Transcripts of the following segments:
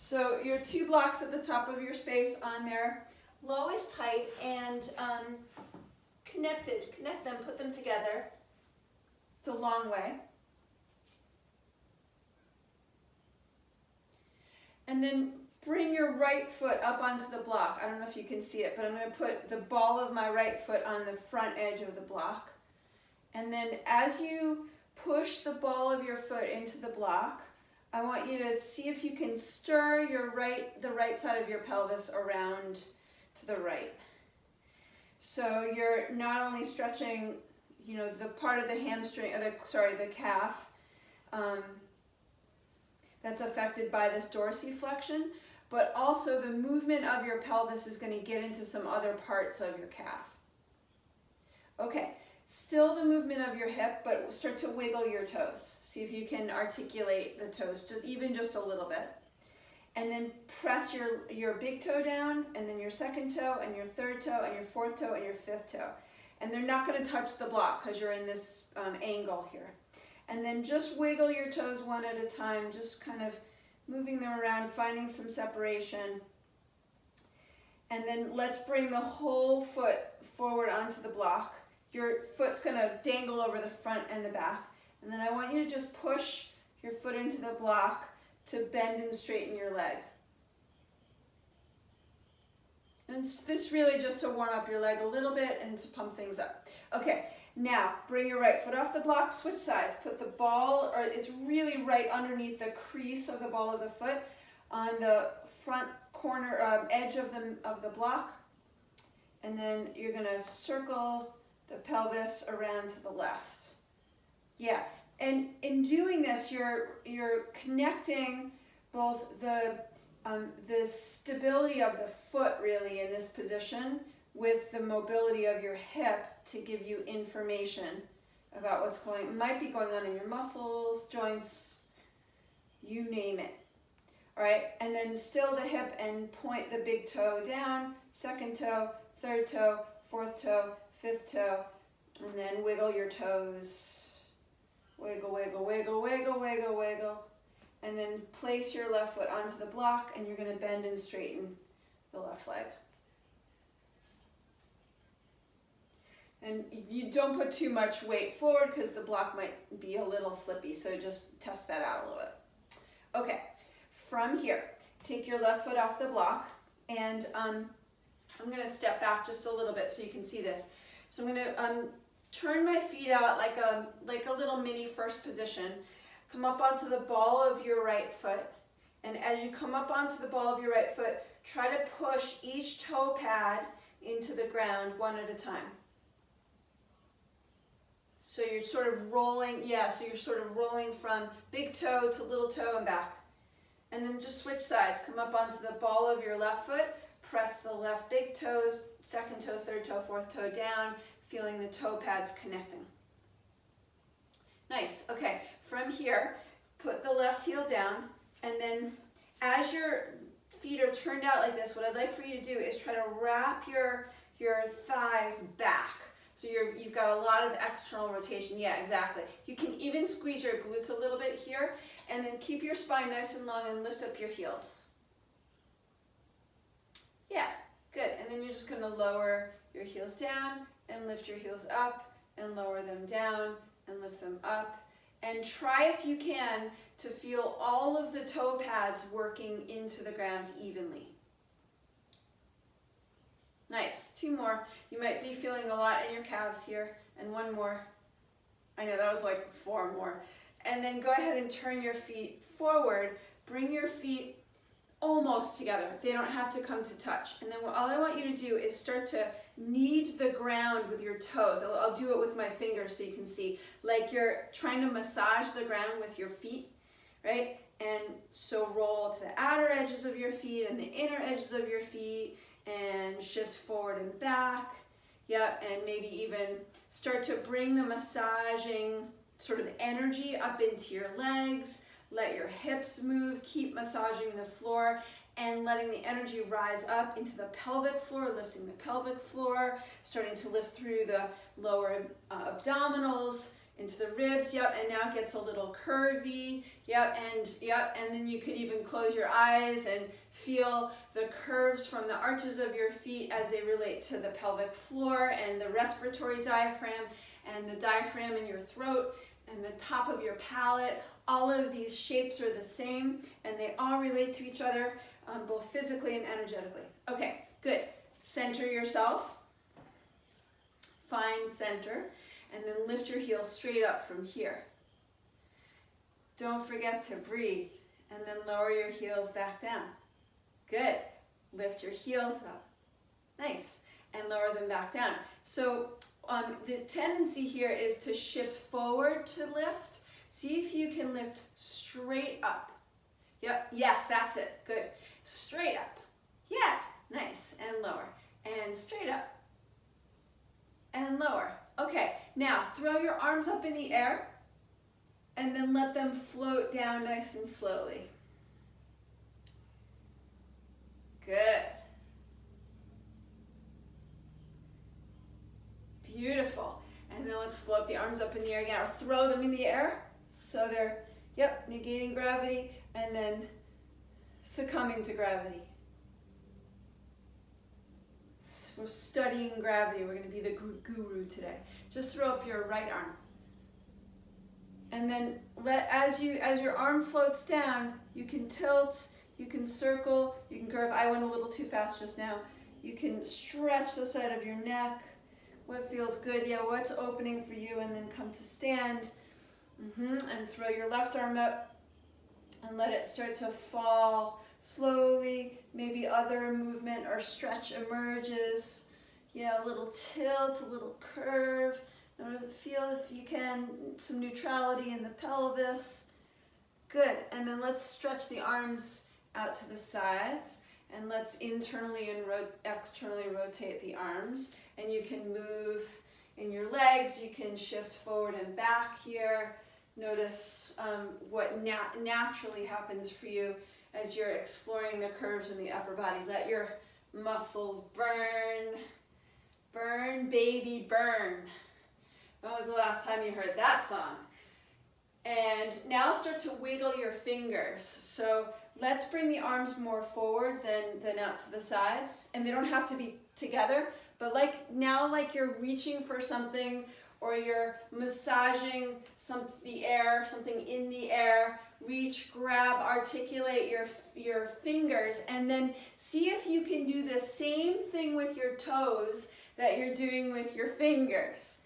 So your 2 blocks at the top of your space on their lowest height and connect them, put them together the long way. And then bring your right foot up onto the block. I don't know if you can see it, but I'm going to put the ball of my right foot on the front edge of the block. And then as you push the ball of your foot into the block, I want you to see if you can stir the right side of your pelvis around to the right. So you're not only stretching, the part of the hamstring, or the calf, that's affected by this dorsiflexion, but also the movement of your pelvis is going to get into some other parts of your calf. Okay, still the movement of your hip, but start to wiggle your toes. See if you can articulate the toes, just a little bit. And then press your big toe down, and then your second toe, and your third toe, and your fourth toe, and your fifth toe. And they're not going to touch the block because you're in this angle here. And then just wiggle your toes one at a time, just kind of moving them around, finding some separation. And then let's bring the whole foot forward onto the block. Your foot's going to dangle over the front and the back. And then I want you to just push your foot into the block to bend and straighten your leg. And this really just to warm up your leg a little bit and to pump things up. Okay, now bring your right foot off the block, switch sides. Put the ball, or it's really right underneath the crease of the ball of the foot on the front corner edge of the block. And then you're going to circle the pelvis around to the left. Yeah, and in doing this, you're connecting both the stability of the foot really in this position with the mobility of your hip to give you information about what's might be going on in your muscles, joints, you name it. All right, and then still the hip and point the big toe down, second toe, third toe, fourth toe, fifth toe, and then wiggle your toes. Wiggle, wiggle, wiggle, wiggle, wiggle, wiggle. And then place your left foot onto the block, and you're going to bend and straighten the left leg. And you don't put too much weight forward because the block might be a little slippy, so just test that out a little bit. Okay, from here, take your left foot off the block, and I'm going to step back just a little bit so you can see this. So I'm going to turn my feet out like a little mini first position. Come up onto the ball of your right foot. And as you come up onto the ball of your right foot, try to push each toe pad into the ground one at a time. So you're sort of rolling, from big toe to little toe and back. And then just switch sides. Come up onto the ball of your left foot, press the left big toes, second toe, third toe, fourth toe down, feeling the toe pads connecting. Nice. Okay, from here, put the left heel down, and then as your feet are turned out like this, what I'd like for you to do is try to wrap your thighs back. So you've got a lot of external rotation. Yeah, exactly. You can even squeeze your glutes a little bit here, and then keep your spine nice and long and lift up your heels. Yeah, good. And then you're just going to lower your heels down and lift your heels up and lower them down and lift them up. And try, if you can, to feel all of the toe pads working into the ground evenly. Nice. 2 more. You might be feeling a lot in your calves here. And 1 more. I know, that was like 4 more. And then go ahead and turn your feet forward. Bring your feet almost together. They don't have to come to touch. And then all I want you to do is start to knead the ground with your toes. I'll do it with my fingers so you can see. Like you're trying to massage the ground with your feet, right? And so roll to the outer edges of your feet and the inner edges of your feet and shift forward and back. Yep, and maybe even start to bring the massaging sort of energy up into your legs. Let your hips move, keep massaging the floor and letting the energy rise up into the pelvic floor, lifting the pelvic floor, starting to lift through the lower abdominals into the ribs, yep, and now it gets a little curvy, yep, and then you could even close your eyes and feel the curves from the arches of your feet as they relate to the pelvic floor and the respiratory diaphragm and the diaphragm in your throat and the top of your palate. All of these shapes are the same and they all relate to each other, both physically and energetically. Okay, good. Center yourself, find center, and then lift your heels straight up from here. Don't forget to breathe, and then lower your heels back down. Good. Lift your heels up. Nice. And lower them back down. So the tendency here is to shift forward to lift. See if you can lift straight up. Yep. Yes, that's it. Good. Straight up. Yeah. Nice. And lower. And straight up. And lower. Okay. Now throw your arms up in the air and then let them float down nice and slowly. Good. Beautiful. And then let's float the arms up in the air again, or throw them in the air. So they're, yep, negating gravity and then succumbing to gravity. We're studying gravity. We're going to be the guru today. Just throw up your right arm. And then as your arm floats down, you can tilt, you can circle, you can curve. I went a little too fast just now. You can stretch the side of your neck. What feels good? Yeah, what's opening for you? And then come to stand. And throw your left arm up and let it start to fall slowly. Maybe other movement or stretch emerges. Yeah, a little tilt, a little curve. Feel, if you can, some neutrality in the pelvis. Good. And then let's stretch the arms out to the sides. And let's internally and externally rotate the arms. And you can move in your legs. You can shift forward and back here. Notice what naturally happens for you as you're exploring the curves in the upper body. Let your muscles burn. Burn, baby, burn. When was the last time you heard that song? And now start to wiggle your fingers. So let's bring the arms more forward than out to the sides. And they don't have to be together, but like you're reaching for something, or you're massaging the air, something in the air. Reach, grab, articulate your fingers, and then see if you can do the same thing with your toes that you're doing with your fingers.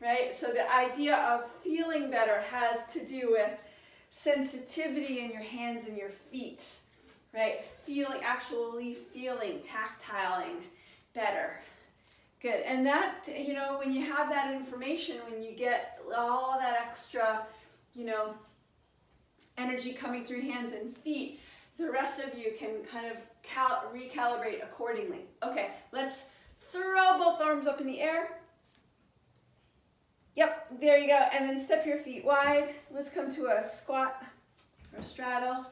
Right? So the idea of feeling better has to do with sensitivity in your hands and your feet, right? Actually feeling, tactiling better. Good. And that, when you have that information, when you get all that extra, energy coming through hands and feet, the rest of you can kind of recalibrate accordingly. Okay, let's throw both arms up in the air. Yep, there you go. And then step your feet wide. Let's come to a squat or straddle.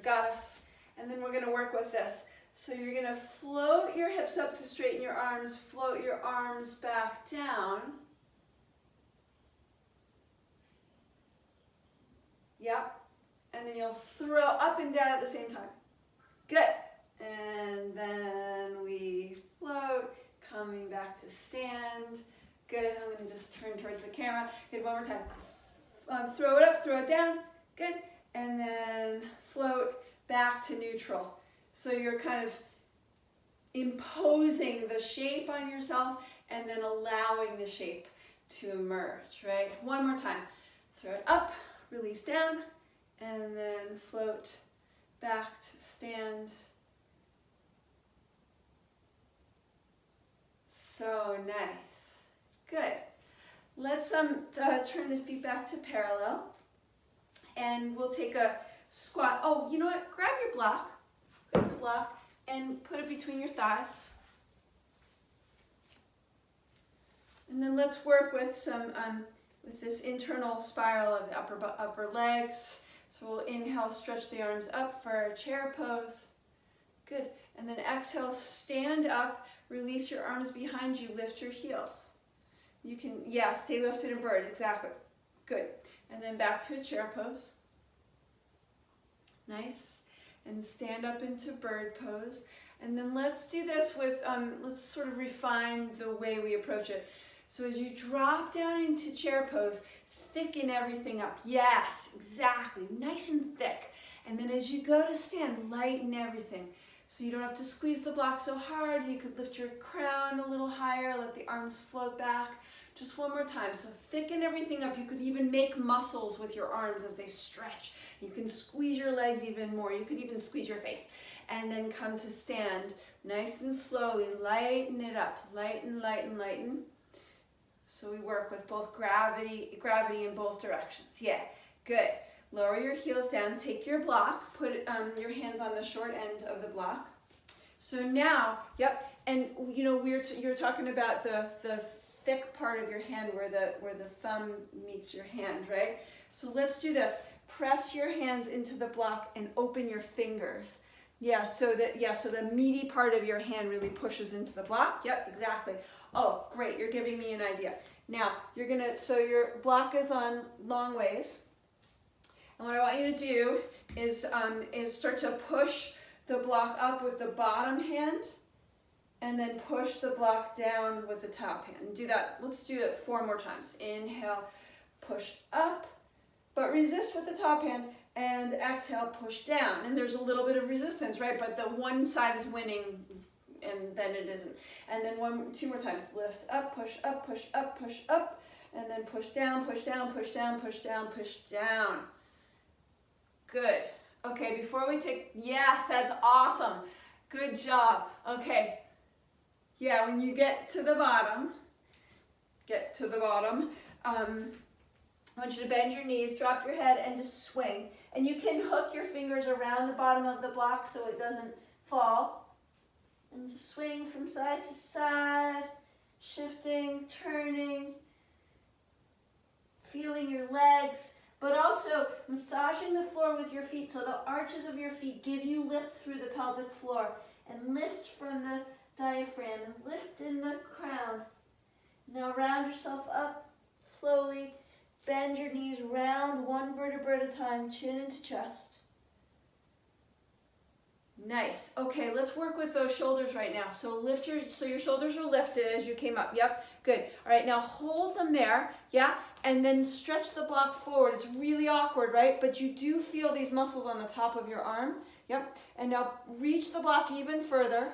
Got us. And then we're going to work with this. So you're going to float your hips up to straighten your arms, float your arms back down. Yep. And then you'll throw up and down at the same time. Good. And then we float, coming back to stand. Good. I'm going to just turn towards the camera. Good. One more time. Throw it up, throw it down. Good. And then float back to neutral. So you're kind of imposing the shape on yourself and then allowing the shape to emerge, right? One more time. Throw it up, release down, and then float back to stand. So nice. Good. Let's turn the feet back to parallel, and we'll take a squat. Oh, you know what? Grab your block. And put it between your thighs. And then let's work with some with this internal spiral of the upper legs. So we'll inhale, stretch the arms up for a chair pose. Good. And then exhale, stand up, release your arms behind you, lift your heels. You can, yeah, stay lifted in bird, exactly. Good. And then back to a chair pose. Nice. And stand up into bird pose. And then let's do this with, let's sort of refine the way we approach it. So as you drop down into chair pose, thicken everything up. Yes, exactly. Nice and thick. And then as you go to stand, lighten everything. So you don't have to squeeze the block so hard. You could lift your crown a little higher, let the arms float back. Just one more time. So thicken everything up. You could even make muscles with your arms as they stretch. You can squeeze your legs even more. You could even squeeze your face. And then come to stand nice and slowly. Lighten it up. Lighten, lighten, lighten. So we work with both gravity in both directions. Yeah, good. Lower your heels down, take your block, put your hands on the short end of the block. So now, yep, and you know you're talking about the thick part of your hand where the thumb meets your hand, right? So let's do this. Press your hands into the block and open your fingers. Yeah, so the meaty part of your hand really pushes into the block. Yep, exactly. Oh, great, you're giving me an idea. Now, so your block is on long ways. And what I want you to do is start to push the block up with the bottom hand and then push the block down with the top hand. Do that. Let's do it 4 more times. Inhale, push up, but resist with the top hand, and exhale, push down. And there's a little bit of resistance, right? But the one side is winning and then it isn't. And then 2 more times. Lift up, push up, push up, push up, and then push down, push down, push down, push down, push down. Good. Okay, before we take, yes, that's awesome. Good job. Okay. Yeah, when you get to the bottom, I want you to bend your knees, drop your head, and just swing. And you can hook your fingers around the bottom of the block so it doesn't fall. And just swing from side to side, shifting, turning, feeling your legs, but also massaging the floor with your feet so the arches of your feet give you lift through the pelvic floor, and lift from the diaphragm and lift in the crown. Now round yourself up slowly. Bend your knees, round 1 vertebra at a time, chin into chest. Nice. Okay, let's work with those shoulders right now. So your shoulders are lifted as you came up. Yep, good. All right, now hold them there, yeah, and then stretch the block forward. It's really awkward, right? But you do feel these muscles on the top of your arm. Yep, and now reach the block even further,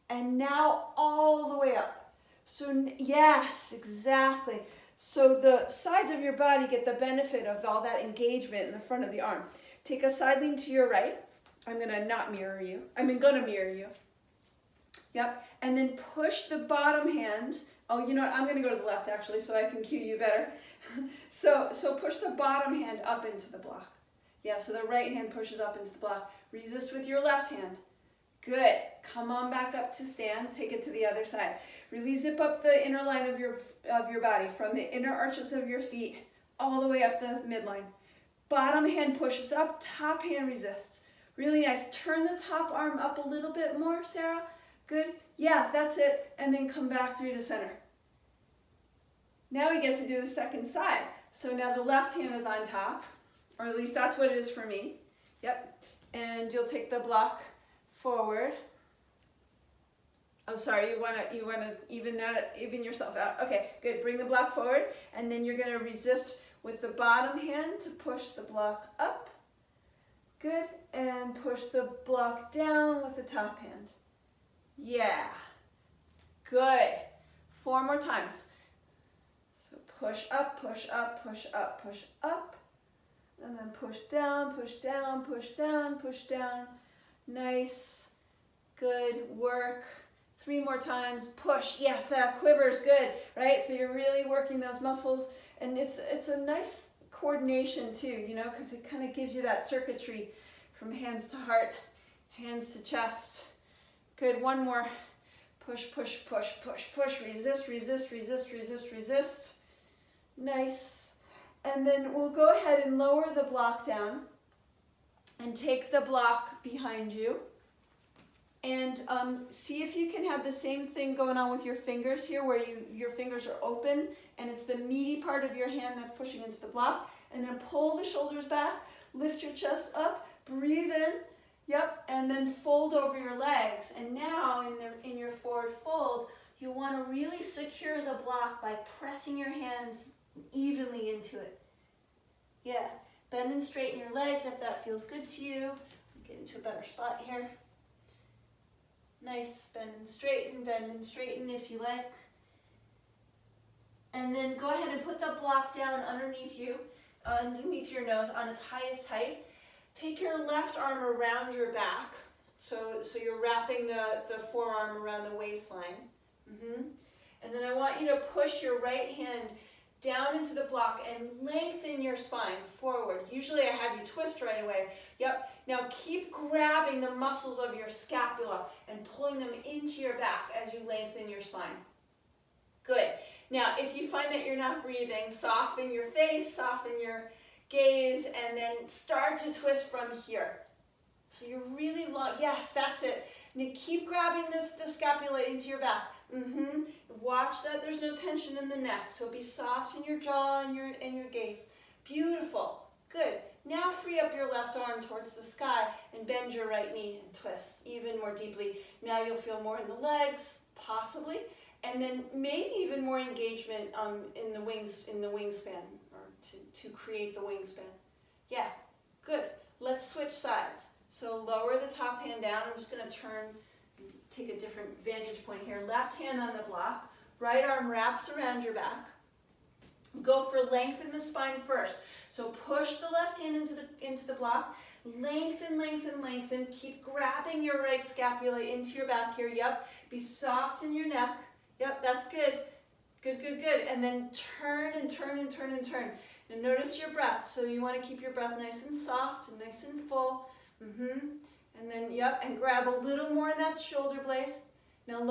and now all the way up. So yes, exactly. So the sides of your body get the benefit of all that engagement in the front of the arm. Take a side lean to your right. I'm going to not mirror you. I'm going to mirror you. Yep. And then push the bottom hand. Oh, you know what? I'm going to go to the left actually so I can cue you better. So push the bottom hand up into the block. Yeah, so the right hand pushes up into the block. Resist with your left hand. Good. Come on back up to stand. Take it to the other side. Really zip up the inner line of your body from the inner arches of your feet all the way up the midline. Bottom hand pushes up, top hand resists. Really nice. Turn the top arm up a little bit more, Sarah. Good. Yeah, that's it. And then come back through to center. Now we get to do the second side. So now the left hand is on top, or at least that's what it is for me. Yep. And you'll take the block forward. Oh, sorry, you wanna even yourself out. Okay, good. Bring the block forward, and then you're gonna resist with the bottom hand to push the block up. Good, and push the block down with the top hand. Yeah, good. 4 more times. So push up, push up, push up, push up, and then push down, push down, push down, push down. Nice, good work. 3 more times, push. Yes, that quivers, good, right? So you're really working those muscles, and it's a nice coordination too, you know, because it kind of gives you that circuitry from hands to heart, hands to chest. Good, 1 more. Push, push, push, push, push. Resist, resist, resist, resist, resist. Nice. And then we'll go ahead and lower the block down and take the block behind you. And see if you can have the same thing going on with your fingers here, where your fingers are open and it's the meaty part of your hand that's pushing into the block. And then pull the shoulders back, lift your chest up, breathe in, yep, and then fold over your legs. And now in your forward fold, you want to really secure the block by pressing your hands evenly into it. Yeah, bend and straighten your legs if that feels good to you. Get into a better spot here. Nice, bend and straighten if you like. And then go ahead and put the block down underneath you, underneath your nose on its highest height. Take your left arm around your back. So you're wrapping the forearm around the waistline. And then I want you to push your right hand down into the block and lengthen your spine forward. Usually I have you twist right away. Yep. Now keep grabbing the muscles of your scapula and pulling them into your back as you lengthen your spine. Good. Now if you find that you're not breathing, soften your face, soften your gaze, and then start to twist from here. So you're really long. Yes, that's it. Now keep grabbing the scapula into your back. Watch that there's no tension in the neck. So be soft in your jaw and your gaze. Beautiful. Good. Now free up your left arm towards the sky and bend your right knee and twist even more deeply. Now you'll feel more in the legs, possibly, and then maybe even more engagement in the wingspan, or to create the wingspan. Yeah, good. Let's switch sides. So lower the top hand down. I'm just going to take a different vantage point here. Left hand on the block. Right arm wraps around your back. Go for lengthen the spine first. So push the left hand into the block. Lengthen. Keep grabbing your right scapula into your back here. Yep. Be soft in your neck. Yep, that's good. Good. And then turn. And notice your breath. So you want to keep your breath nice and soft and nice and full. And then, yep, and grab a little more in that shoulder blade. Now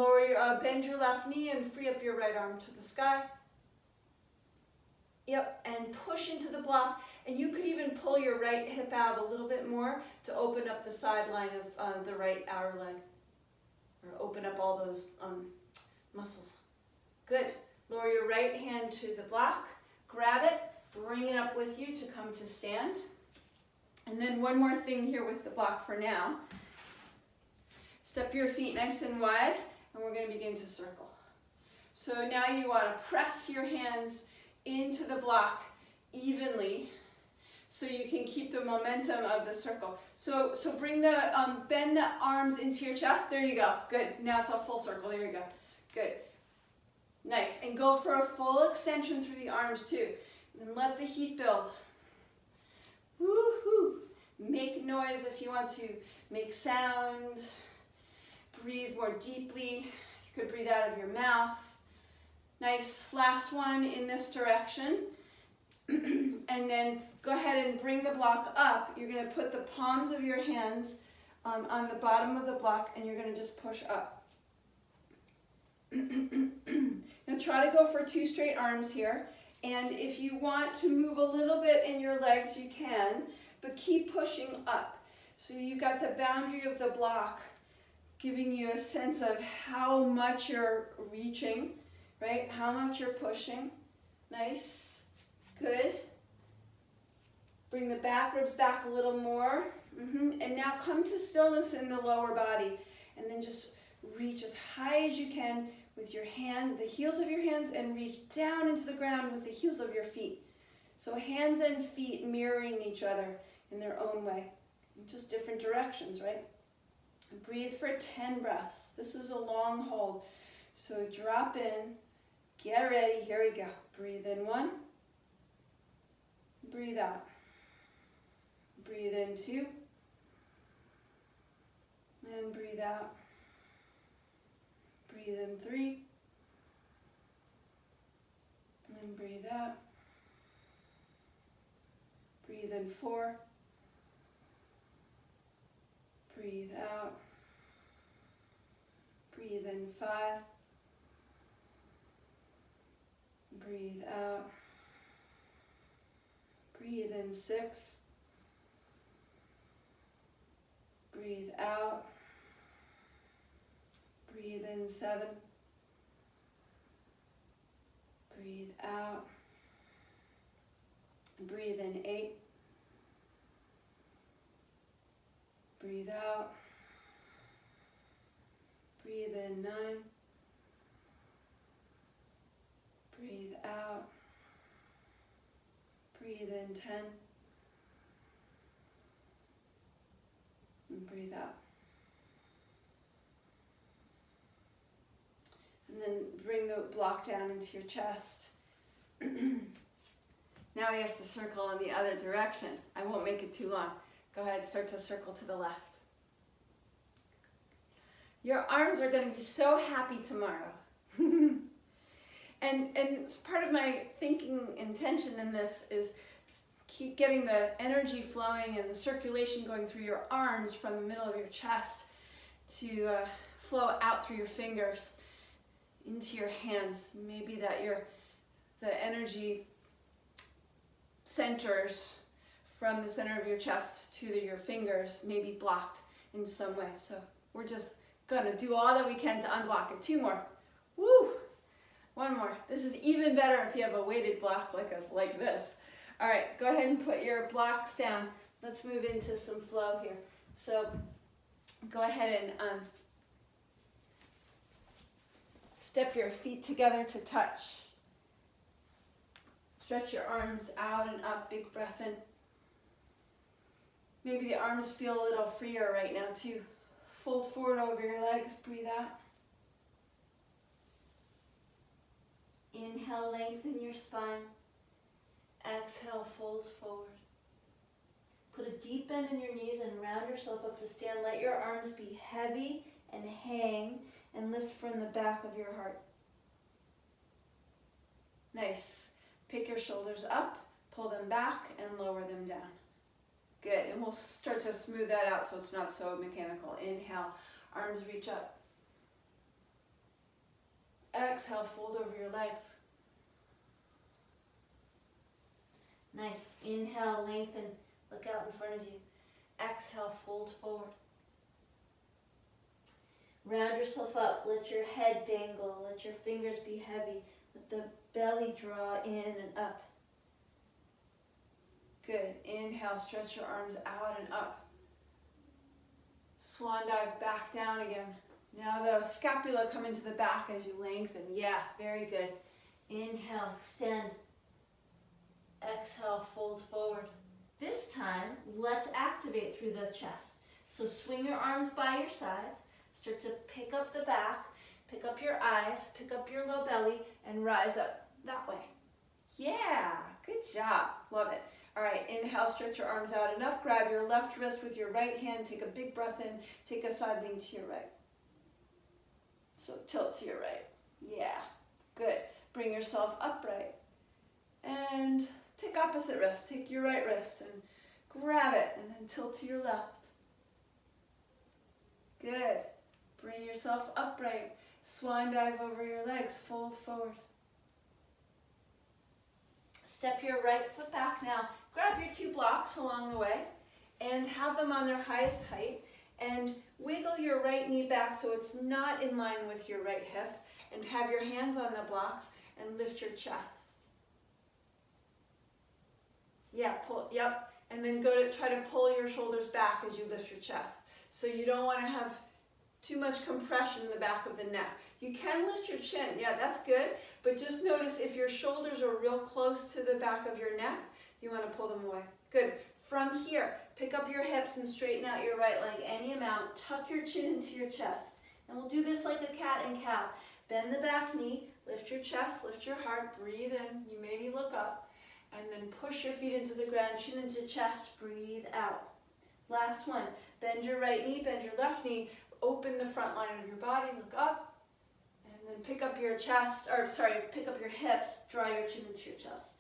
bend your left knee and free up your right arm to the sky. Yep, and push into the block. And you could even pull your right hip out a little bit more to open up the sideline of the right outer leg. Or open up all those muscles. Good. Lower your right hand to the block. Grab it. Bring it up with you to come to stand. And then one more thing here with the block for now. Step your feet nice and wide, and we're going to begin to circle. So now you want to press your hands into the block evenly so you can keep the momentum of the circle. So bring bend the arms into your chest. There you go. Good. Now it's a full circle. There you go. Good. Nice. And go for a full extension through the arms too. And let the heat build. Woo-hoo. Make noise if you want to. Make sound. Breathe more deeply. You could breathe out of your mouth. Nice. Last one in this direction. And then go ahead and bring the block up. You're going to put the palms of your hands on the bottom of the block, and you're going to just push up. Now try to go for 2 straight arms here. And if you want to move a little bit in your legs, you can, but keep pushing up. So you've got the boundary of the block giving you a sense of how much you're reaching, right? How much you're pushing. Nice. Good. Bring the back ribs back a little more. And now come to stillness in the lower body. And then just reach as high as you can with your hand, the heels of your hands, and reach down into the ground with the heels of your feet. So hands and feet mirroring each other in their own way. Just different directions, right? Breathe for 10 breaths. This is a long hold. So drop in, get ready, here we go. Breathe in 1, breathe out. Breathe in 2, and breathe out. Breathe in 3, and breathe out. Breathe in 4, breathe out. Breathe in 5, breathe out. Breathe in 6, breathe out. in 7. Breathe out. Breathe in 8. Breathe out. Breathe in 9. Breathe out. Breathe in 10. And breathe out. And then bring the block down into your chest. Now we have to circle in the other direction. I won't make it too long. Go ahead, start to circle to the left. Your arms are going to be so happy tomorrow. And part of my thinking intention in this is keep getting the energy flowing and the circulation going through your arms from the middle of your chest to flow out through your fingers into your hands. Maybe that the energy centers from the center of your chest to your fingers may be blocked in some way. So we're just gonna do all that we can to unblock it. 2 more. Woo! 1 more. This is even better if you have a weighted block like this. All right, go ahead and put your blocks down. Let's move into some flow here. So go ahead and step your feet together to touch. Stretch your arms out and up, big breath in. Maybe the arms feel a little freer right now too. Fold forward over your legs, breathe out. Inhale, lengthen your spine. Exhale, fold forward. Put a deep bend in your knees and round yourself up to stand. Let your arms be heavy and hang and lift from the back of your heart. Nice. Pick your shoulders up, pull them back, and lower them down. Good, and we'll start to smooth that out so it's not so mechanical. Inhale, arms reach up. Exhale, fold over your legs. Nice. Inhale, lengthen, look out in front of you. Exhale, fold forward. Round yourself up, let your head dangle, let your fingers be heavy, let the belly draw in and up. Good. Inhale, stretch your arms out and up. Swan dive back down again. Now the scapula come into the back as you lengthen. Yeah, very good. Inhale, extend. Exhale, fold forward. This time, let's activate through the chest. So swing your arms by your sides. Start to pick up the back, pick up your eyes, pick up your low belly, and rise up that way. Yeah, good job. Love it. All right, inhale, stretch your arms out and up. Grab your left wrist with your right hand. Take a big breath in. Take a side lean to your right. So tilt to your right. Yeah, good. Bring yourself upright. And take opposite wrist. Take your right wrist and grab it and then tilt to your left. Good. Bring yourself upright. Swan dive over your legs. Fold forward. Step your right foot back now. Grab your 2 blocks along the way and have them on their highest height and wiggle your right knee back so it's not in line with your right hip and have your hands on the blocks and lift your chest. Yeah, pull, yep. And then go to try to pull your shoulders back as you lift your chest. So you don't want to have too much compression in the back of the neck. You can lift your chin, yeah, that's good, but just notice if your shoulders are real close to the back of your neck, you want to pull them away. Good. From here, pick up your hips and straighten out your right leg any amount. Tuck your chin into your chest. And we'll do this like a cat and cow. Bend the back knee, lift your chest, lift your heart, breathe in. You maybe look up. And then push your feet into the ground, chin into chest, breathe out. Last one. Bend your right knee, bend your left knee, open the front line of your body, look up. And then pick up your chest, pick up your hips, draw your chin into your chest.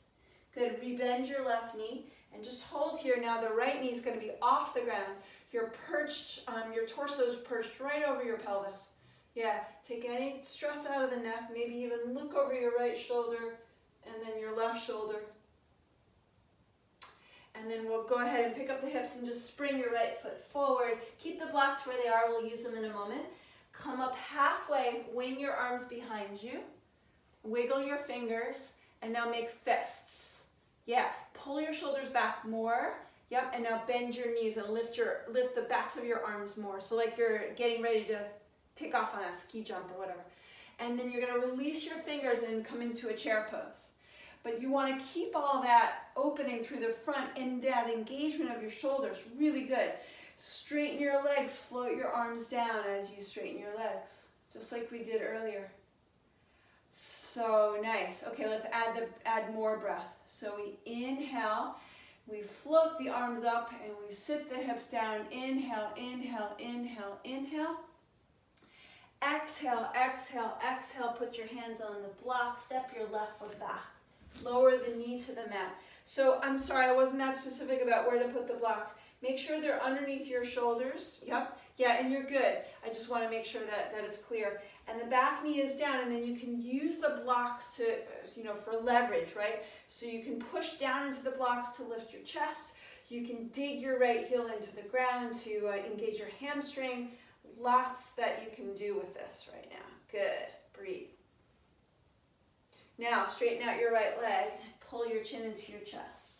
Good, rebend your left knee and just hold here. Now the right knee is going to be off the ground. You're perched, your torso's perched right over your pelvis. Yeah, take any stress out of the neck, maybe even look over your right shoulder and then your left shoulder. And then we'll go ahead and pick up the hips and just spring your right foot forward. Keep the blocks where they are, we'll use them in a moment. Come up halfway, wing your arms behind you, wiggle your fingers, and now make fists. Yeah, pull your shoulders back more. Yep, and now bend your knees and lift the backs of your arms more. So like you're getting ready to take off on a ski jump or whatever. And then you're gonna release your fingers and come into a chair pose. But you wanna keep all that opening through the front and that engagement of your shoulders, really good. Straighten your legs, float your arms down as you straighten your legs, just like we did earlier. So nice. Okay, let's add more breath. So we inhale, we float the arms up and we sit the hips down. Inhale, inhale, inhale, inhale. Exhale, exhale, exhale. Put your hands on the block. Step your left foot back. Lower the knee to the mat. So I'm sorry, I wasn't that specific about where to put the blocks. Make sure they're underneath your shoulders. Yep. Yeah, and you're good. I just want to make sure that it's clear. And the back knee is down, and then you can use the blocks to, for leverage, right? So you can push down into the blocks to lift your chest. You can dig your right heel into the ground to engage your hamstring. Lots that you can do with this right now. Good. Breathe. Now, straighten out your right leg. Pull your chin into your chest.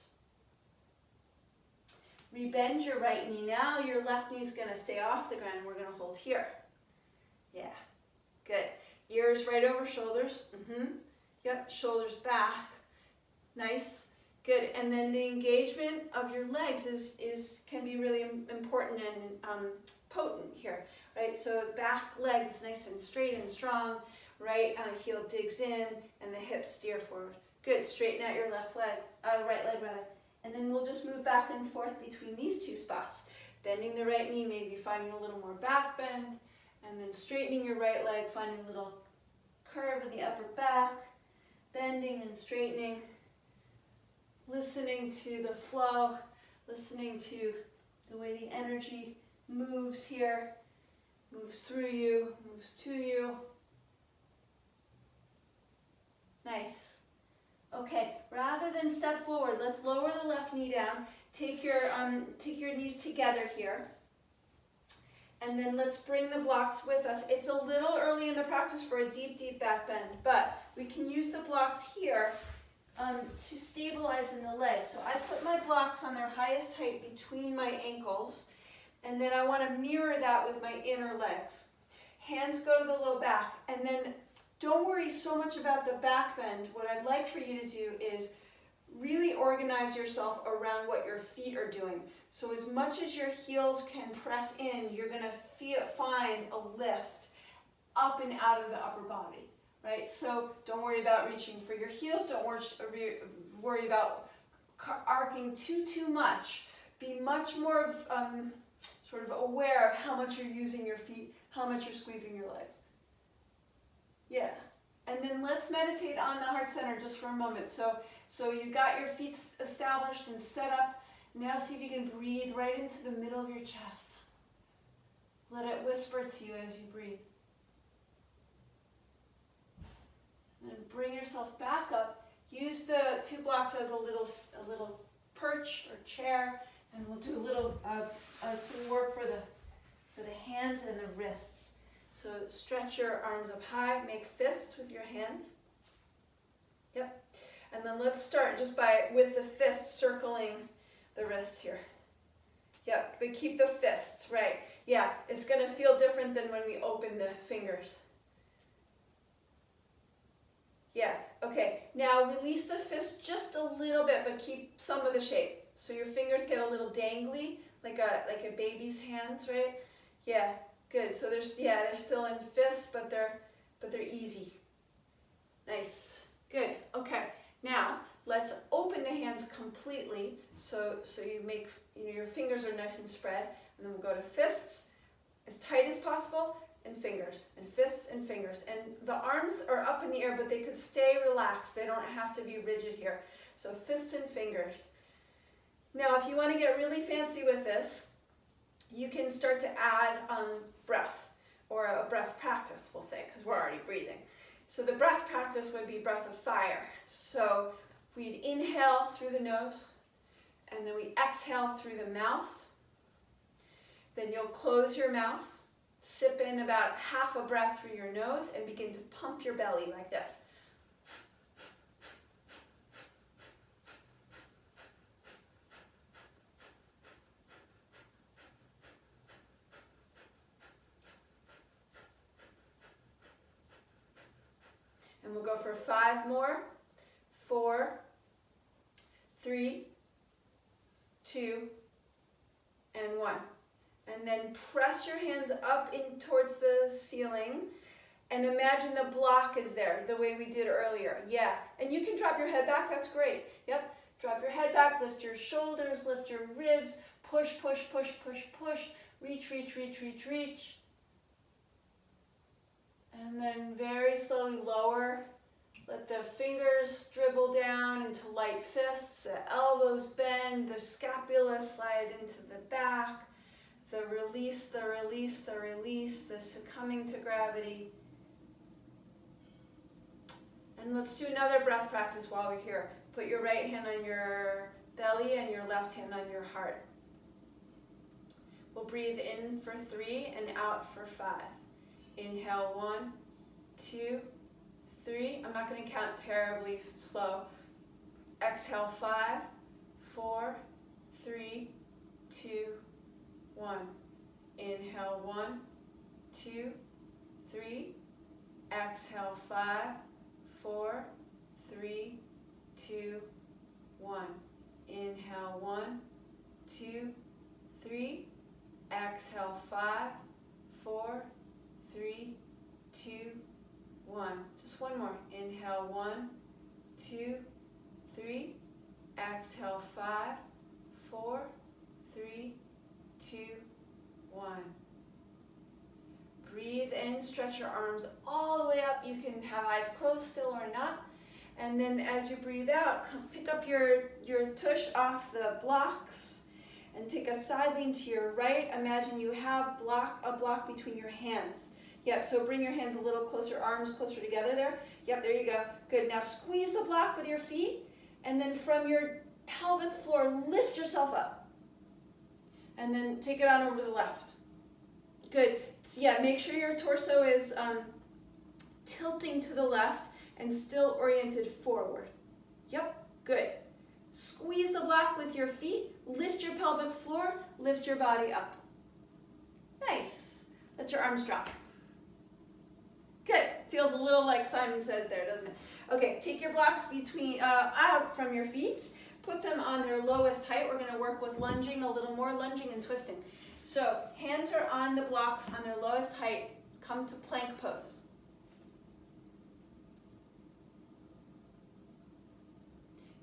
Rebend your right knee. Now your left knee is going to stay off the ground. We're going to hold here. Yeah. Good. Ears right over shoulders. Yep. Shoulders back. Nice. Good. And then the engagement of your legs can be really important and potent here, right? So back leg is nice and straight and strong. Right heel digs in and the hips steer forward. Good. Straighten out your right leg rather. And then we'll just move back and forth between these two spots. Bending the right knee, maybe finding a little more back bend, and then straightening your right leg, finding a little curve in the upper back, bending and straightening, listening to the flow, listening to the way the energy moves here, moves through you, moves to you. Nice. Okay, rather than step forward, let's lower the left knee down. Take your knees together here. And then let's bring the blocks with us. It's a little early in the practice for a deep, deep back bend, but we can use the blocks here to stabilize in the legs. So I put my blocks on their highest height between my ankles, and then I want to mirror that with my inner legs. Hands go to the low back, and then don't worry so much about the back bend. What I'd like for you to do is really organize yourself around what your feet are doing. So as much as your heels can press in, you're going to find a lift up and out of the upper body, right? So don't worry about reaching for your heels. Don't worry about arcing too much. Be much more sort of aware of how much you're using your feet, how much you're squeezing your legs. Yeah, and then let's meditate on the heart center just for a moment. So you got your feet established and set up. Now see if you can breathe right into the middle of your chest. Let it whisper to you as you breathe. And then bring yourself back up. Use the two blocks as a little perch or chair, and we'll do a little some work for the hands and the wrists. So stretch your arms up high, make fists with your hands. Yep. And then let's start just with the fists circling the wrists here. Yep, but keep the fists, right. Yeah, it's going to feel different than when we open the fingers. Yeah, okay. Now release the fist just a little bit, but keep some of the shape. So your fingers get a little dangly, like a baby's hands, right? Yeah. Good. So they're still in fists, but they're easy. Nice. Good. Okay. Now let's open the hands completely. So you make your fingers are nice and spread, and then we'll go to fists as tight as possible, and fingers, and fists and fingers. And the arms are up in the air, but they could stay relaxed. They don't have to be rigid here. So fists and fingers. Now, if you want to get really fancy with this, you can start to add breath, or a breath practice, we'll say, because we're already breathing. So the breath practice would be breath of fire. So we'd inhale through the nose, and then we exhale through the mouth. Then you'll close your mouth Sip in about half a breath through your nose and begin to pump your belly like this. And we'll go for 5 more. 4, 3, 2, and 1. And then press your hands up in towards the ceiling and imagine the block is there the way we did earlier. Yeah, and you can drop your head back, that's great. Yep, drop your head back, lift your shoulders, lift your ribs, push, push, push, push, push, reach, reach, reach, reach, reach. And then very slowly lower. Let the fingers dribble down into light fists, the elbows bend, the scapula slide into the back, the release, the release, the release, the succumbing to gravity. And let's do another breath practice while we're here. Put your right hand on your belly and your left hand on your heart. We'll breathe in for 3 and out for 5. Inhale, 1, 2, 3. I'm not going to count terribly slow. Exhale, 5, 4, 3, 2, 1. Inhale, 1, 2, 3. Exhale, 5, 4, 3, 2, 1. Inhale, 1, 2, 3. Exhale, 5, 4, 3, 2, 1. Just one more. Inhale, 1, 2, 3. Exhale, 5, 4, 3, 2, 1. Breathe in, stretch your arms all the way up. You can have eyes closed still or not. And then as you breathe out, pick up your tush off the blocks and take a side lean to your right. Imagine you have a block between your hands. Yep, so bring your hands a little closer, arms closer together there. Yep, there you go. Good. Now squeeze the block with your feet, and then from your pelvic floor, lift yourself up. And then take it on over to the left. Good. So yeah, make sure your torso is tilting to the left and still oriented forward. Yep, good. Squeeze the block with your feet, lift your pelvic floor, lift your body up. Nice. Let your arms drop. Good. Feels a little like Simon Says there, doesn't it? Okay, take your blocks out from your feet. Put them on their lowest height. We're going to work with lunging, a little more lunging and twisting. So hands are on the blocks on their lowest height. Come to plank pose.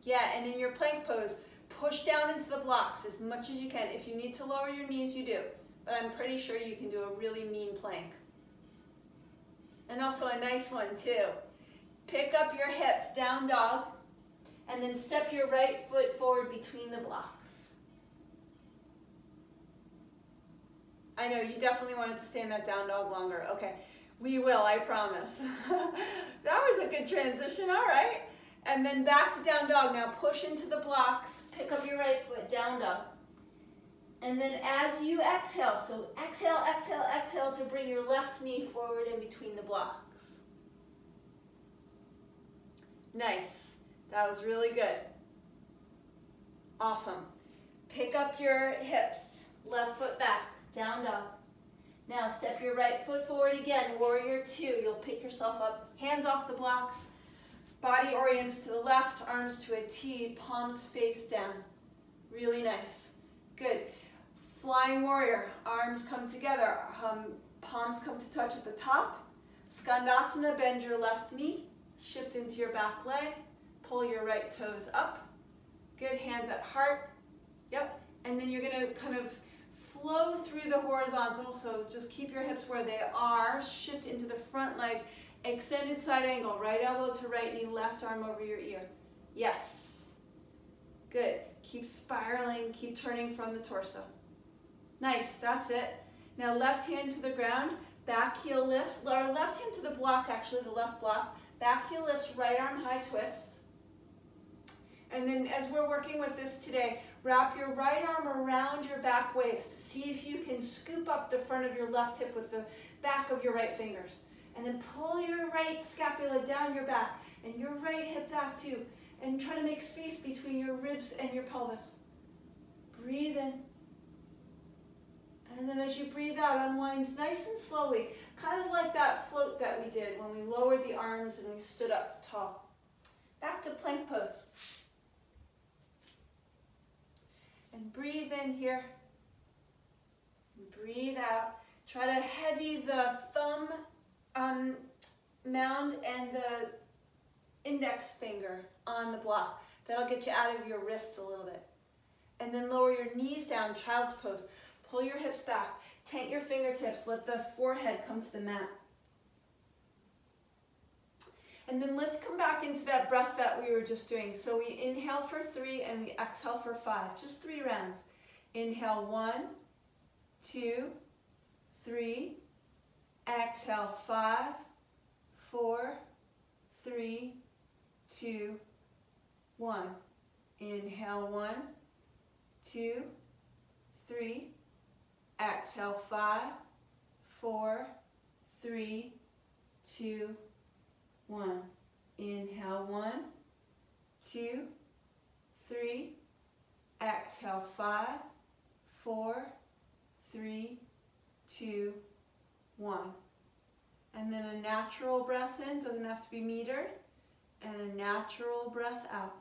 Yeah, and in your plank pose, push down into the blocks as much as you can. If you need to lower your knees, you do. But I'm pretty sure you can do a really mean plank. And also a nice one too. Pick up your hips, down dog, and then step your right foot forward between the blocks. I know, you definitely wanted to stay in that down dog longer. Okay, we will, I promise. That was a good transition, all right. And then back to down dog. Now push into the blocks, pick up your right foot, down dog. And then as you exhale, so exhale, exhale, exhale to bring your left knee forward in between the blocks. Nice. That was really good. Awesome. Pick up your hips, left foot back, down dog. Now step your right foot forward again, warrior 2. You'll pick yourself up, hands off the blocks, body orients to the left, arms to a T, palms face down. Really nice. Good. Flying warrior, arms come together, palms come to touch at the top. Skandasana, bend your left knee, shift into your back leg, pull your right toes up. Good, hands at heart. Yep, and then you're gonna kind of flow through the horizontal, so just keep your hips where they are, shift into the front leg, extended side angle, right elbow to right knee, left arm over your ear. Yes. Good. Keep spiraling, keep turning from the torso. Nice, that's it. Now left hand to the ground, back heel lifts, or left hand to the block actually, the left block. Back heel lifts, right arm high twist. And then as we're working with this today, Wrap your right arm around your back waist. See if you can scoop up the front of your left hip with the back of your right fingers. And then pull your right scapula down your back and your right hip back too. And try to make space between your ribs and your pelvis. Breathe in. And then as you breathe out, unwind nice and slowly. Kind of like that float that we did when we lowered the arms and we stood up tall. Back to plank pose. And breathe in here. And breathe out. Try to heavy the thumb mound and the index finger on the block. That'll get you out of your wrists a little bit. And then lower your knees down, child's pose. Pull your hips back. Tent your fingertips. Let the forehead come to the mat. And then let's come back into that breath that we were just doing. So we inhale for 3 and we exhale for 5. Just 3 rounds. Inhale 1, 2, 3. Exhale 5, 4, 3, 2, 1. Inhale 1, 2, 3. Exhale 5, 4, 3, 2, 1. Inhale 1, 2, 3. Exhale 5, 4, 3, 2, 1. And then a natural breath in, doesn't have to be metered, and a natural breath out.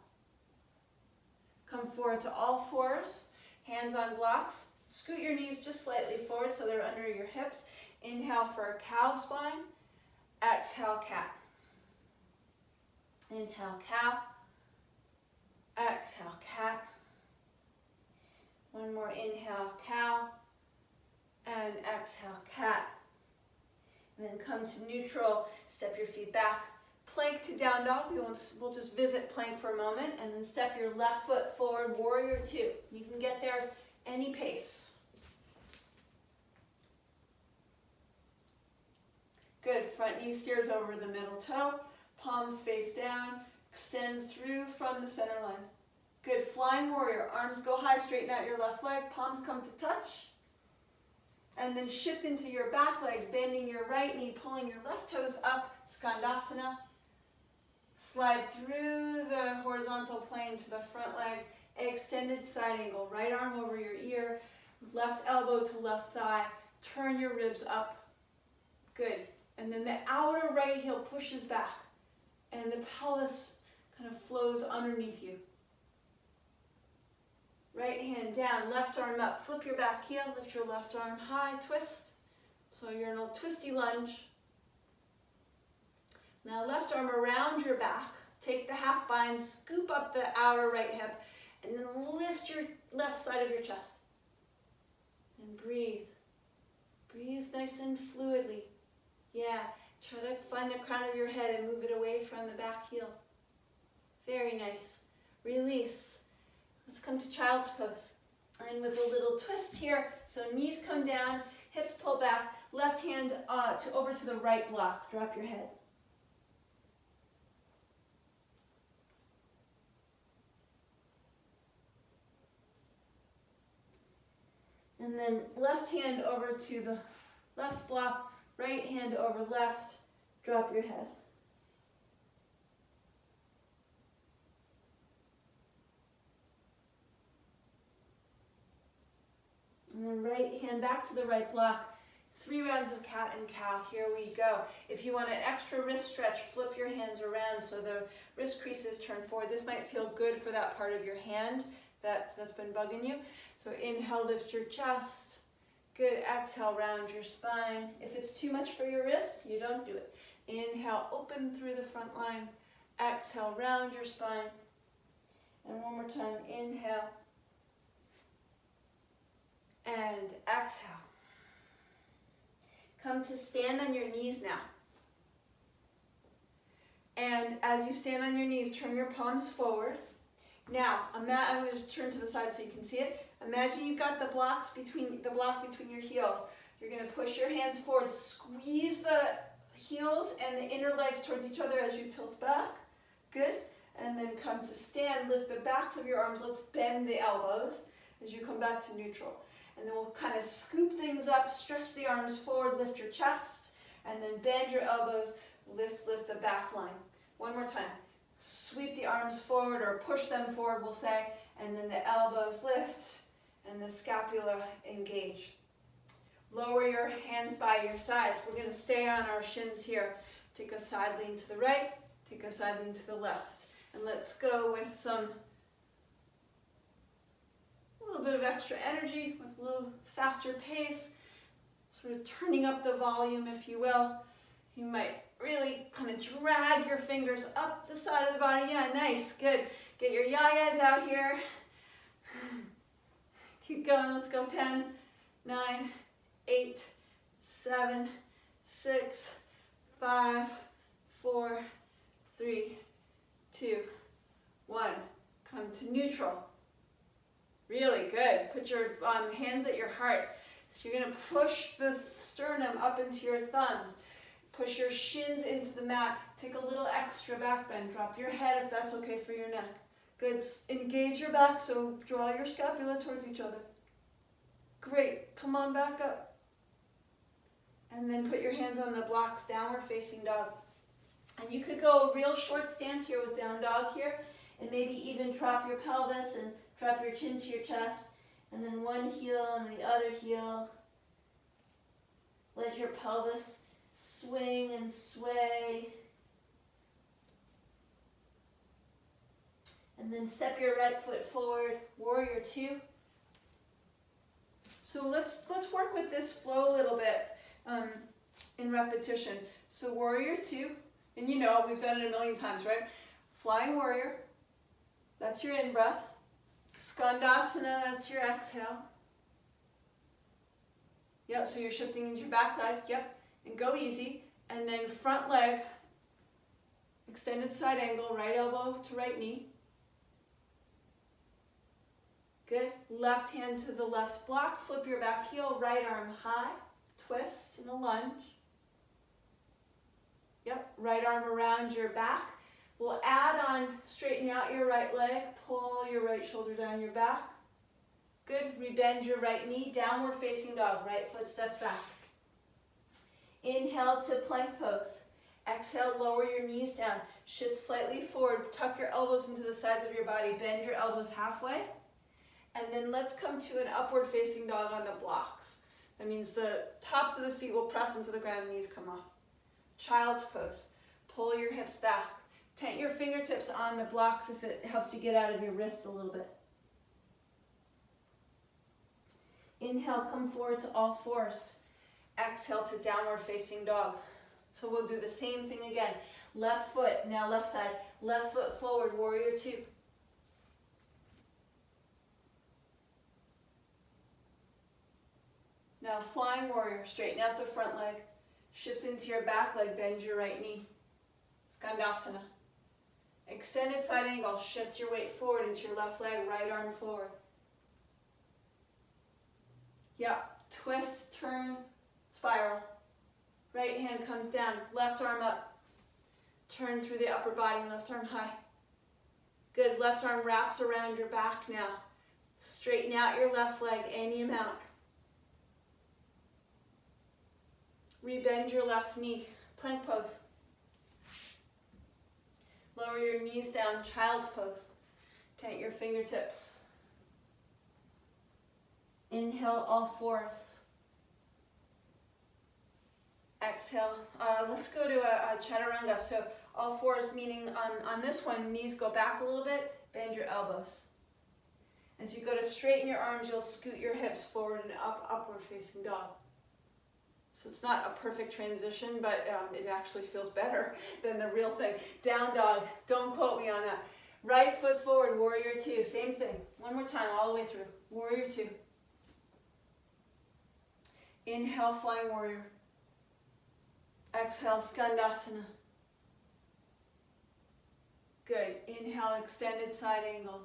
Come forward to all fours, hands on blocks. Scoot your knees just slightly forward so they're under your hips. Inhale for a cow spine. Exhale, cat. Inhale, cow. Exhale, cat. One more inhale, cow. And exhale, cat. And then come to neutral. Step your feet back. Plank to down dog. We'll just visit plank for a moment. And then step your left foot forward, warrior 2. You can get there any pace. Good. Front knee steers over the middle toe. Palms face down. Extend through from the center line. Good. Flying warrior. Arms go high. Straighten out your left leg. Palms come to touch. And then shift into your back leg, bending your right knee, pulling your left toes up. Skandasana. Slide through the horizontal plane to the front leg. Extended side angle. Right arm over your ear. Left elbow to left thigh. Turn your ribs up. Good. And then the outer right heel pushes back. And the pelvis kind of flows underneath you. Right hand down, left arm up. Flip your back heel. Lift your left arm high. Twist. So you're in a twisty lunge. Now left arm around your back. Take the half bind. Scoop up the outer right hip. And then lift your left side of your chest. And breathe. Breathe nice and fluidly. Yeah, try to find the crown of your head and move it away from the back heel. Very nice. Release. Let's come to child's pose. And with a little twist here, so knees come down, hips pull back, left hand over to the right block. Drop your head. And then left hand over to the left block, right hand over left, drop your head. And then right hand back to the right block. 3 rounds of cat and cow. Here we go. If you want an extra wrist stretch, flip your hands around so the wrist creases turn forward. This might feel good for that part of your hand that's been bugging you. So inhale, lift your chest. Good. Exhale, round your spine. If it's too much for your wrist, you don't do it. Inhale, open through the front line. Exhale, round your spine. And one more time. Inhale. And exhale. Come to stand on your knees now. And as you stand on your knees, turn your palms forward. Now, I'm going to just turn to the side so you can see it. Imagine you've got the block between your heels. You're going to push your hands forward, squeeze the heels and the inner legs towards each other as you tilt back. Good. and then come to stand. Lift the backs of your arms. Let's bend the elbows as you come back to neutral. And then we'll kind of scoop things up, stretch the arms forward, lift your chest, and then bend your elbows, lift the back line. One more time. Sweep the arms forward or push them forward, we'll say, and then the elbows lift and the scapula engage. Lower your hands by your sides. We're going to stay on our shins here. Take a side lean to the right, take a side lean to the left. And let's go with a little bit of extra energy with a little faster pace, sort of turning up the volume, if you will. You might really kind of drag your fingers up the side of the body. Yeah, nice, good. Get your yayas out here. Keep going, let's go. 10, 9, 8, 7, 6, 5, 4, 3, 2, 1. Come to neutral. Really good. Put your hands at your heart. So you're going to push the sternum up into your thumbs. Push your shins into the mat. Take a little extra back bend. Drop your head if that's okay for your neck. Good. Engage your back, so draw your scapula towards each other. Great. Come on back up. And then put your hands on the blocks, downward facing dog. And you could go a real short stance here with down dog here, and maybe even drop your pelvis and drop your chin to your chest, and then one heel and the other heel. Let your pelvis swing and sway. And then step your right foot forward, warrior two. So let's work with this flow a little bit in repetition. So warrior two, and you know, we've done it a million times, right? Flying warrior, that's your in-breath. Skandasana, that's your exhale. Yep, so you're shifting into your back leg, yep, and go easy. And then front leg, extended side angle, right elbow to right knee. Good. Left hand to the left block, flip your back heel, right arm high, twist in a lunge. Yep, right arm around your back. We'll add on, straighten out your right leg, pull your right shoulder down your back. Good, rebend your right knee, downward facing dog, right foot steps back. Inhale to plank pose. Exhale, lower your knees down. Shift slightly forward, tuck your elbows into the sides of your body, bend your elbows halfway. And then let's come to an upward facing dog on the blocks. That means the tops of the feet will press into the ground, knees come off. Child's pose. Pull your hips back. Tent your fingertips on the blocks if it helps you get out of your wrists a little bit. Inhale, come forward to all fours. Exhale to downward facing dog. So we'll do the same thing again. Left foot, now left side. Left foot forward, warrior two. Now flying warrior, straighten out the front leg. Shift into your back leg, bend your right knee. Skandasana. Extended side angle, shift your weight forward into your left leg, right arm forward. Yep, twist, turn, spiral. Right hand comes down, left arm up. Turn through the upper body, left arm high. Good, left arm wraps around your back now. Straighten out your left leg any amount. Rebend your left knee, plank pose. Lower your knees down, child's pose. Tent your fingertips. Inhale, all fours. Exhale. Let's go to a chaturanga. So all fours, meaning on this one, knees go back a little bit, bend your elbows. As you go to straighten your arms, you'll scoot your hips forward and up, upward facing dog. So it's not a perfect transition, but it actually feels better than the real thing. Down dog, don't quote me on that. Right foot forward, warrior two, same thing. One more time, all the way through. Warrior two. Inhale, flying warrior. Exhale, skandasana. Good. Inhale, extended side angle.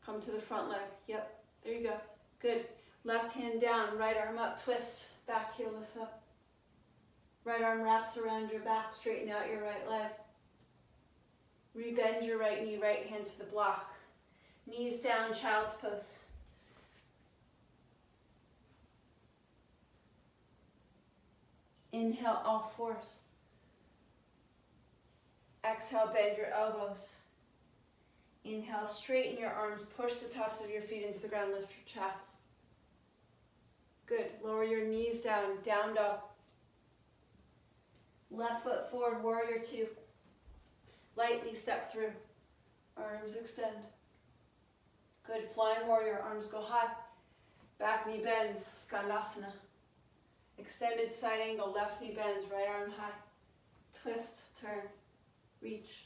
Come to the front leg. Yep, there you go. Good. Left hand down, right arm up, twist, back heel lifts up. Right arm wraps around your back, straighten out your right leg. Rebend your right knee, right hand to the block. Knees down, child's pose. Inhale, all fours. Exhale, bend your elbows. Inhale, straighten your arms, push the tops of your feet into the ground, lift your chest. Good, lower your knees down, down dog. Left foot forward, warrior two. Lightly step through, arms extend. Good, flying warrior, arms go high. Back knee bends, Skandasana. Extended side angle, left knee bends, right arm high. Twist, turn, reach.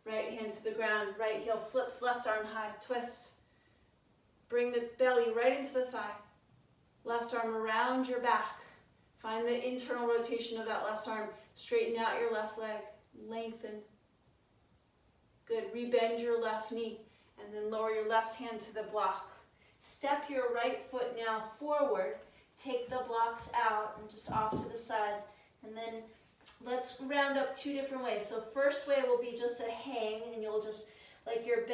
Right hand to the ground, right heel flips, left arm high, twist. Bring the belly right into the thigh. Left arm around your back. Find the internal rotation of that left arm. Straighten out your left leg, lengthen. Good, rebend your left knee and then lower your left hand to the block. Step your right foot now forward. Take the blocks out and just off to the sides. And then let's round up two different ways. So first way will be just a hang, and you'll just, like your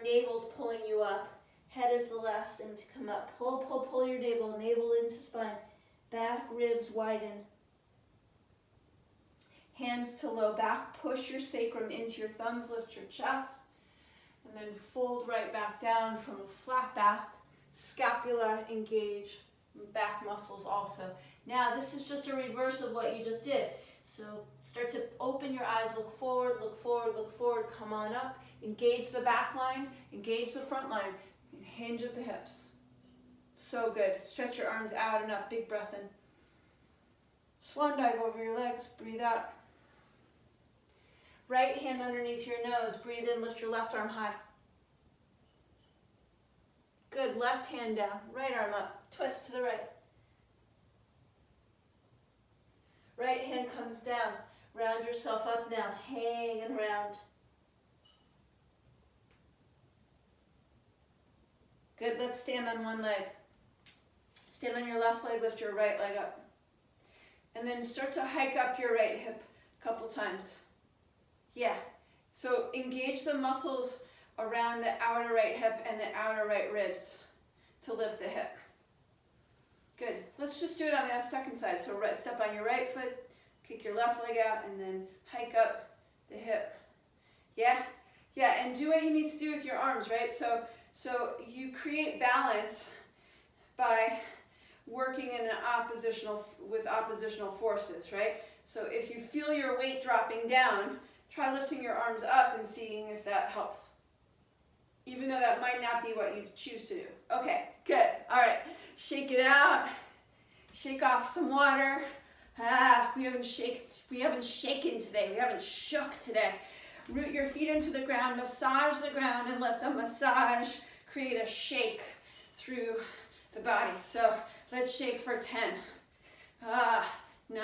navel's pulling you up. Head is the last thing to come up. Pull, pull, pull your navel into spine. Back, ribs widen. Hands to low back. Push your sacrum into your thumbs, lift your chest. And then fold right back down from a flat back. Scapula engage. Back muscles also. Now this is just a reverse of what you just did. So start to open your eyes, look forward, look forward, look forward, come on up. Engage the back line, engage the front line, and hinge at the hips. So good. Stretch your arms out and up, big breath in. Swan dive over your legs, breathe out. Right hand underneath your nose, breathe in, lift your left arm high. Good, left hand down, right arm up, twist to the right. Right hand comes down, round yourself up now, hang and round. Good, let's stand on one leg. Stand on your left leg, lift your right leg up. And then start to hike up your right hip a couple times. Yeah, so engage the muscles around the outer right hip and the outer right ribs to lift the hip. Good. Let's just do it on the second side. So step on your right foot, kick your left leg out, and then hike up the hip. Yeah? Yeah, and do what you need to do with your arms, right? So you create balance by working in with oppositional forces, right? So if you feel your weight dropping down, try lifting your arms up and seeing if that helps. Even though that might not be what you choose to do. Okay, good. All right, shake it out. Shake off some water. We haven't shaken today. We haven't shook today. Root your feet into the ground, massage the ground, and let the massage create a shake through the body. So let's shake for 10, 9,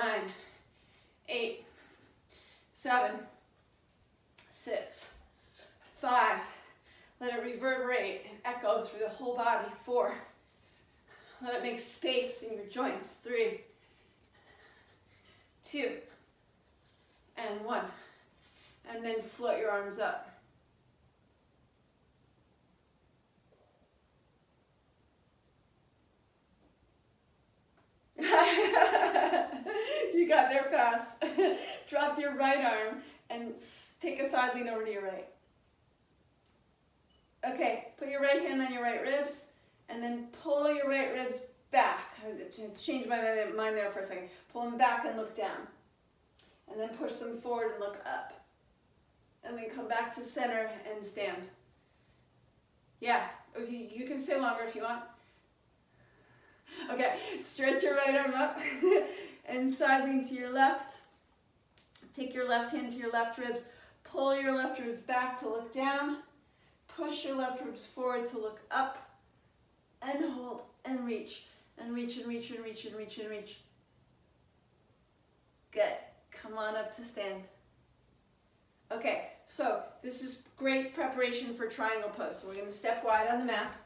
8, 7, 6, 5. Let it reverberate and echo through the whole body. 4. Let it make space in your joints. 3, 2, and 1. And then float your arms up. You got there fast. Drop your right arm and take a side lean over to your right. Okay, put your right hand on your right ribs and then pull your right ribs back. I changed my mind there for a second. Pull them back and look down. And then push them forward and look up. And then come back to center and stand. Yeah, you can stay longer if you want. Okay, stretch your right arm up and side lean to your left. Take your left hand to your left ribs. Pull your left ribs back to look down. Push your left ribs forward to look up. And hold and reach. And reach and reach and reach and reach and reach. Good. Come on up to stand. Okay, so this is great preparation for triangle pose. So we're going to step wide on the mat.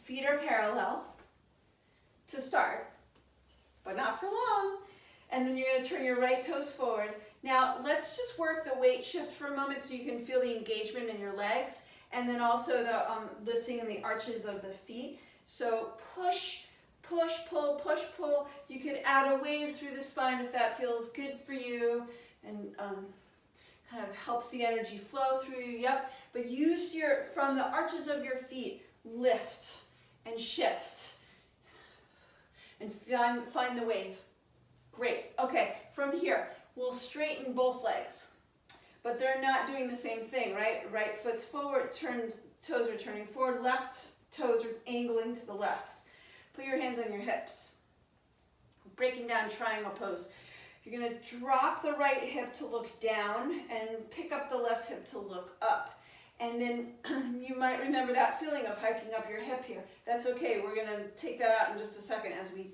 Feet are parallel to start, but not for long. And then you're going to turn your right toes forward Now let's just work the weight shift for a moment so you can feel the engagement in your legs, and then also the lifting in the arches of the feet. So push, push, pull. You could add a wave through the spine if that feels good for you, and kind of helps the energy flow through you. Yep. But use from the arches of your feet, lift and shift, and find the wave. Great. Okay, from here, we'll straighten both legs, but they're not doing the same thing, right? Right foot's forward, toes are turning forward, left toes are angling to the left. Put your hands on your hips. Breaking down triangle pose. You're going to drop the right hip to look down and pick up the left hip to look up. And then you might remember that feeling of hiking up your hip here. That's okay. We're going to take that out in just a second as we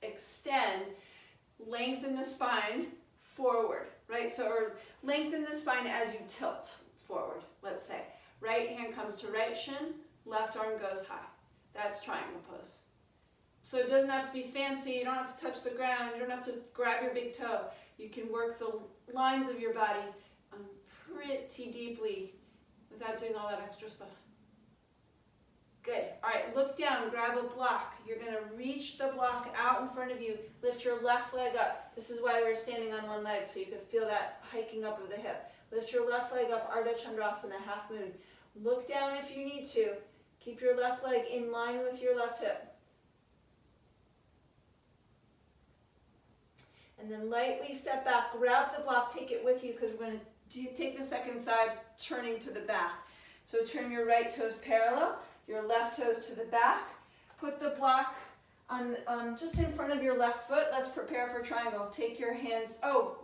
extend. Lengthen the spine forward, right? So, or lengthen the spine as you tilt forward, let's say. Right hand comes to right shin, left arm goes high. That's triangle pose. So it doesn't have to be fancy, you don't have to touch the ground, you don't have to grab your big toe. You can work the lines of your body pretty deeply without doing all that extra stuff. Good. All right, look down, grab a block. You're going to reach the block out in front of you, lift your left leg up. This is why we're standing on one leg, so you can feel that hiking up of the hip. Lift your left leg up, Ardha Chandrasana, half moon. Look down if you need to. Keep your left leg in line with your left hip. And then lightly step back, grab the block, take it with you because we're going to take the second side, turning to the back. So turn your right toes parallel, your left toes to the back. Put the block on just in front of your left foot. Let's prepare for triangle. Take your hands,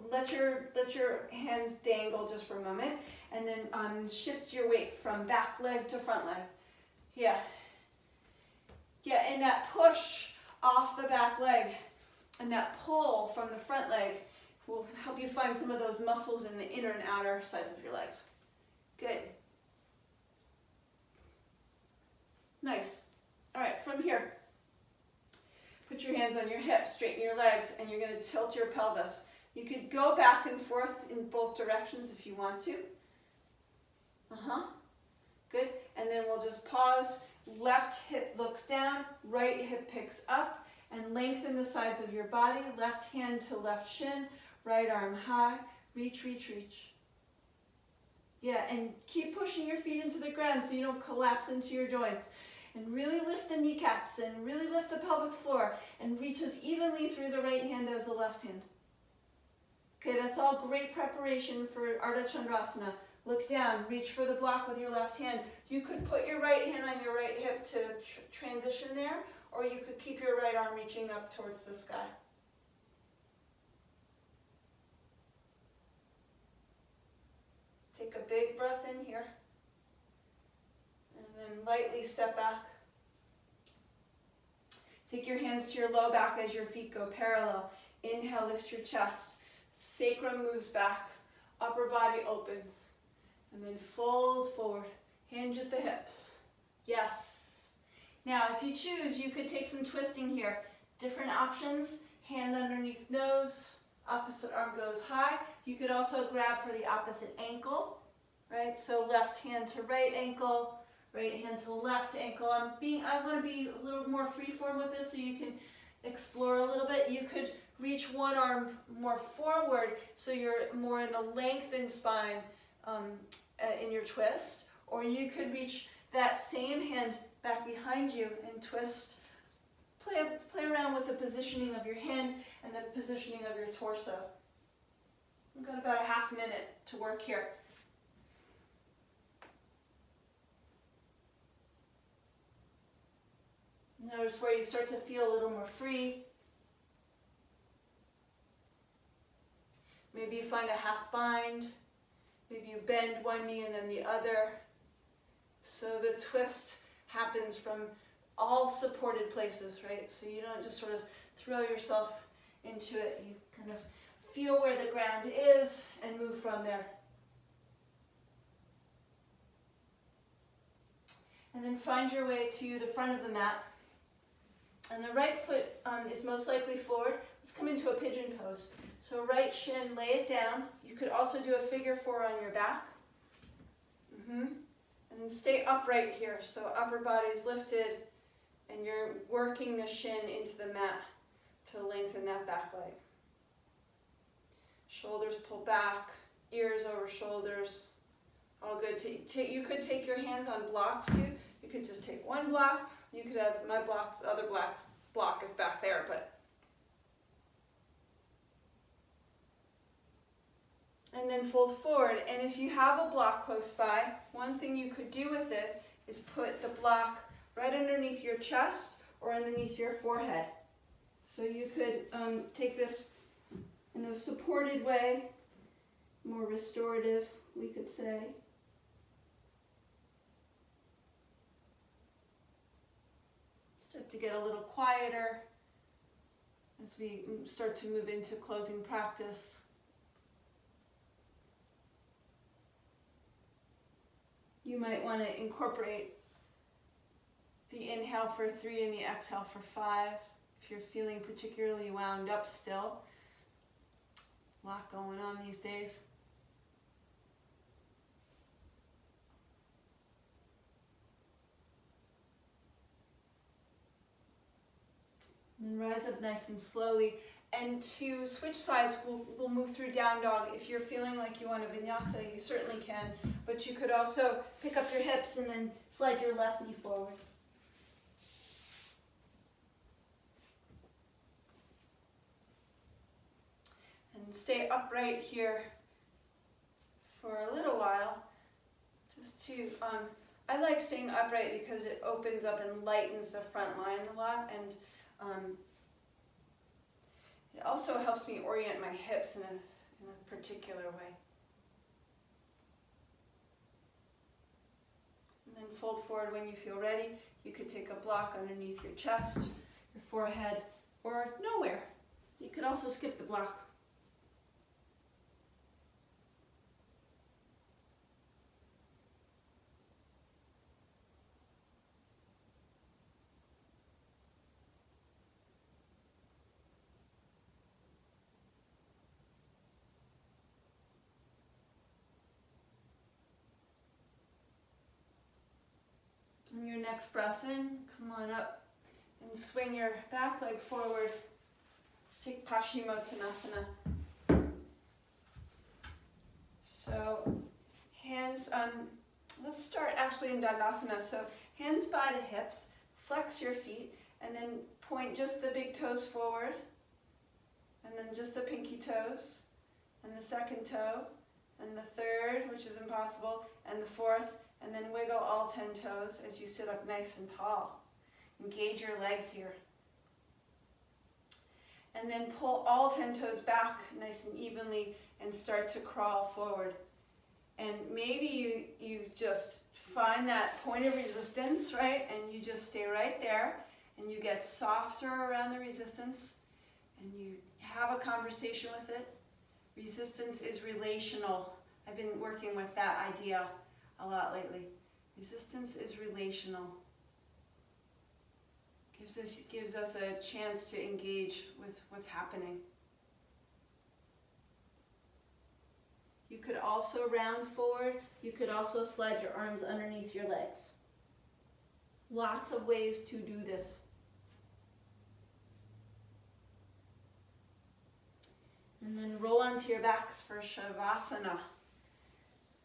let your hands dangle just for a moment. And then shift your weight from back leg to front leg. Yeah, and that push off the back leg and that pull from the front leg will help you find some of those muscles in the inner and outer sides of your legs. Good. Nice. All right, from here, put your hands on your hips, straighten your legs, and you're going to tilt your pelvis. You could go back and forth in both directions if you want to. Good. And then we'll just pause. Left hip looks down, right hip picks up, and lengthen the sides of your body. Left hand to left shin, right arm high. Reach, reach, reach. Yeah, and keep pushing your feet into the ground so you don't collapse into your joints. And really lift the kneecaps and really lift the pelvic floor and reach as evenly through the right hand as the left hand. Okay, that's all great preparation for Ardha Chandrasana. Look down, reach for the block with your left hand. You could put your right hand on your right hip to transition there, or you could keep your right arm reaching up towards the sky. Take a big breath in here. And then lightly step back. Take your hands to your low back as your feet go parallel. Inhale, lift your chest. Sacrum moves back. Upper body opens. And then fold forward. Hinge at the hips. Yes. Now, if you choose, you could take some twisting here. Different options. Hand underneath nose. Opposite arm goes high. You could also grab for the opposite ankle. Right? So left hand to right ankle. Right hand to left ankle. I want to be a little more freeform with this so you can explore a little bit. You could reach one arm more forward so you're more in a lengthened spine in your twist. Or you could reach that same hand back behind you and twist. Play around with the positioning of your hand and the positioning of your torso. We've got about a half minute to work here. Notice where you start to feel a little more free. Maybe you find a half bind. Maybe you bend one knee and then the other. So the twist happens from all supported places, right? So you don't just sort of throw yourself into it. You kind of feel where the ground is and move from there. And then find your way to the front of the mat. And the right foot is most likely forward. Let's come into a pigeon pose. So right shin, lay it down. You could also do a figure 4 on your back. And then stay upright here. So upper body is lifted and you're working the shin into the mat to lengthen that back leg. Shoulders pull back, ears over shoulders. All good. You could take your hands on blocks too. You could just take one block. You could have my blocks, the other block is back there, but. And then fold forward. And if you have a block close by, one thing you could do with it is put the block right underneath your chest or underneath your forehead. So you could take this in a supported way, more restorative, we could say. Start to get a little quieter as we start to move into closing practice. You might want to incorporate the inhale for 3 and the exhale for 5 if you're feeling particularly wound up still. A lot going on these days. And rise up nice and slowly. And to switch sides, we'll move through down dog. If you're feeling like you want a vinyasa, you certainly can. But you could also pick up your hips and then slide your left knee forward. And stay upright here for a little while. Just to, I like staying upright because it opens up and lightens the front line a lot. And it also helps me orient my hips in a particular way. And then fold forward when you feel ready. You could take a block underneath your chest, your forehead, or nowhere. You could also skip the block. And your next breath in, come on up and swing your back leg forward. Let's take Paschimottanasana. So hands, let's start actually in Dandasana. So hands by the hips, flex your feet, and then point just the big toes forward, and then just the pinky toes, and the second toe, and the third, which is impossible, and the fourth, and then wiggle all 10 toes as you sit up nice and tall. Engage your legs here. And then pull all 10 toes back nice and evenly and start to crawl forward. And maybe you just find that point of resistance, right? And you just stay right there and you get softer around the resistance and you have a conversation with it. Resistance is relational. I've been working with that idea a lot lately. Resistance is relational. Gives us a chance to engage with what's happening. You could also round forward. You could also slide your arms underneath your legs. Lots of ways to do this. And then roll onto your backs for Shavasana.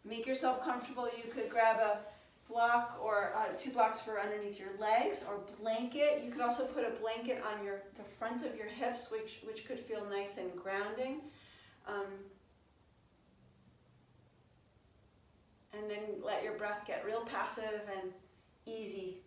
Make yourself comfortable. You could grab a block or 2 blocks for underneath your legs or blanket. You could also put a blanket on the front of your hips, which could feel nice and grounding. And then let your breath get real passive and easy.